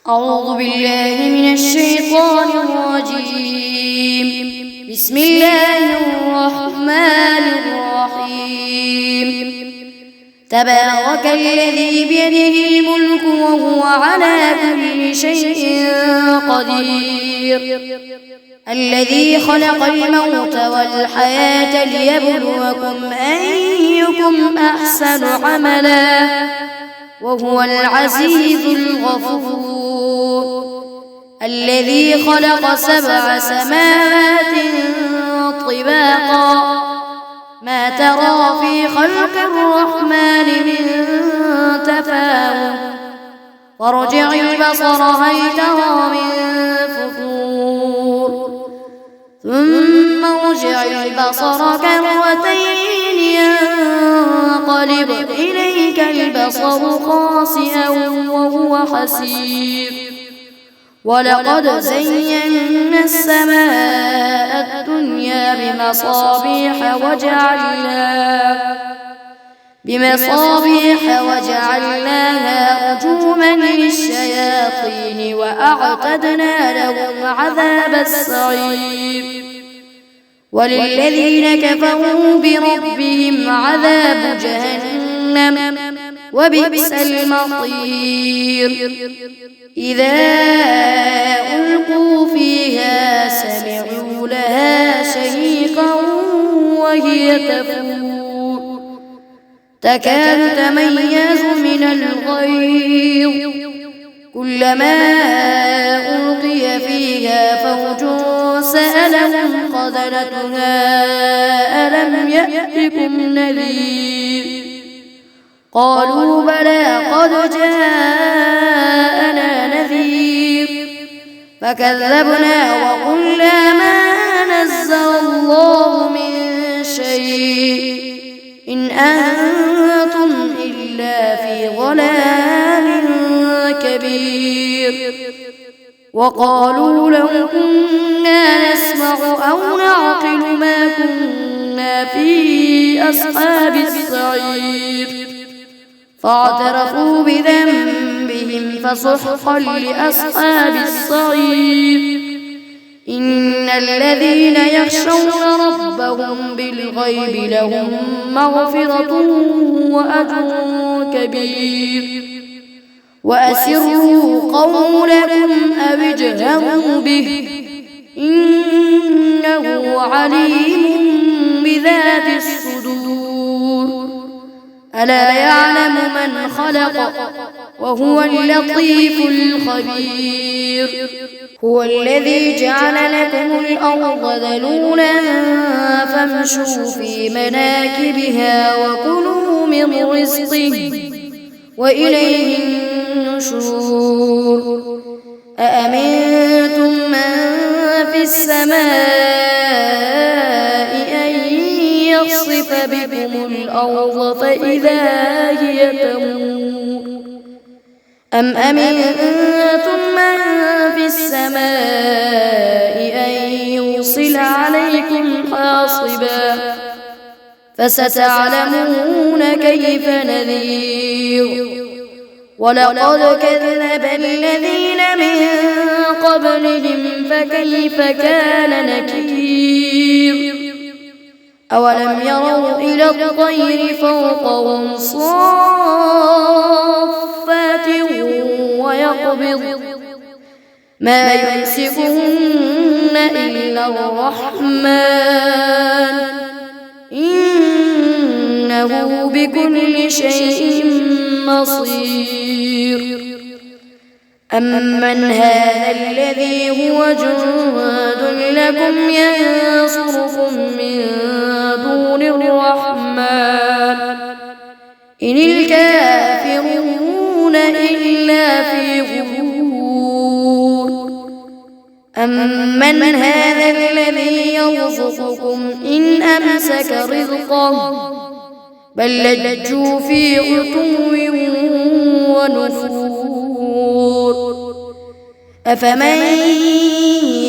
أعوذ بالله من الشيطان الرجيم. بسم الله الرحمن الرحيم. تبارك الذي بيده الملك وهو على كل شيء قدير، الذي خلق الموت والحياة ليبلوكم أيكم أحسن عملا وهو العزيز الغفور، الذي خلق 7 سماوات طباقا ما ترى في خلق الرحمن من تفاوت، وارجع البصر هل ترى من فطور، ثم ارجع البصر كرتين ينقلب إليك البصر خاسئا وهو حسير، ولقد زينا السماء الدنيا بمصابيح وجعلناها رجوما للشياطين وأعتدنا لهم عذاب السعير، وللذين كفروا بربهم عذاب جهنم وبئس المصير. إذا ألقوا فيها سمعوا لها شهيقا وهي تفور تكاد تميز من الغيظ، كلما ألقي فيها فوج سألهم خزنتها ألم يأتكم نذير، قالوا بلى قد جاءنا نذير، فكذبنا وقلنا ما نزل الله من شيء إن أنتم إلا في ضلال كبير، وقالوا لو كنا نسمع أو نعقل ما كنا في أصحاب السعير، فاعترفوا بذنبهم فسحقا لأصحاب السعير. إن الذين يخشون ربهم بالغيب لهم مغفرة وأجر كبير، وأسروا قولكم أو اجهروا به إنه عليم بذات الصدور، ألا يعلم من خلق وهو اللطيف الخبير. هو الذي جعل لكم الأرض ذلولا فامشوا في مناكبها وكلوا من رزقه وإليه النشور. أأمنتم من في السماء أن يخسف بكم الأرض فإذا هي تمور، أم أمنتم من في السماء أن يرسل عليكم حاصبا فستعلمون كيف نذير. ولقد كذب الذين من قبلهم فكيف كان نكير. أولم يروا إلى الطير فوقهم صافات ويقبض ما يمسكهن إلا الرحمن إنه بكل شيء مصير. أمن هذا الذي هو جند لكم ينصركم من دون الرحمن إن الكافرون إلا في غرور. أمن هذا الذي يرزقكم إن أمسك رزقه بل لجوا في عتو ونفور. أفمن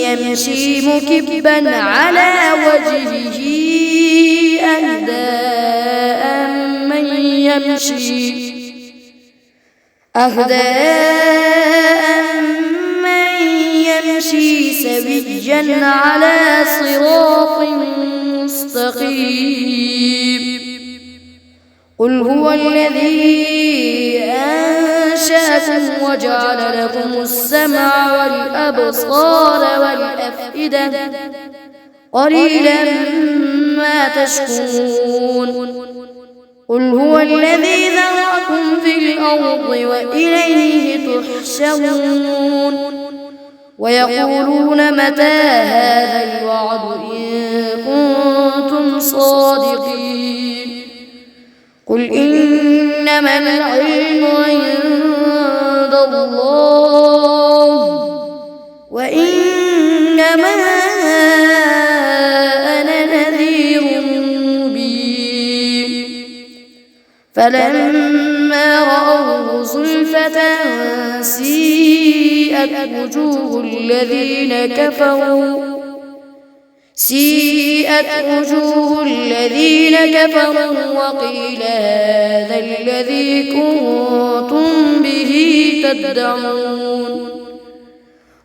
يمشي مكبا على وجهه أهدى أمن يمشي سويا على صراط مستقيم. قل هو الذي أنشأكم وجعل لكم السمع والأبصار والأفئدة قليلا ما تشكرون. قل هو الذي ذرأكم في الأرض وإليه تحشرون. ويقولون متى هذا الوعد إن كنتم صادقين. قل إنما العلم عند الله وإنما أنا نذير مبين. فلما رأوه زلفة سيئت وجوه الذين كفروا وقيل هذا الذي كنتم به تدعون.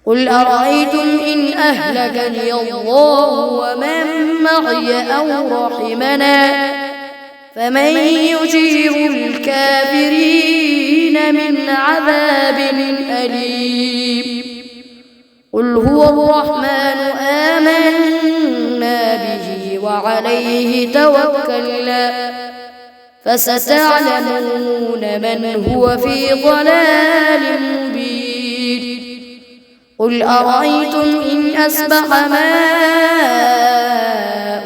قل أرأيتم إن أهلكني الله ومن معي أو رحمنا فمن يجير الكافرين من عذاب أليم. قل هو الرحمن آمنا به وعليه توكلنا فستعلمون من هو في ضلال مبين. قل أرأيتم إن أصبح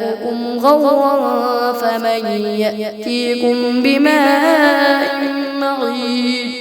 ماؤكم غورا فمن يأتيكم بماء معين.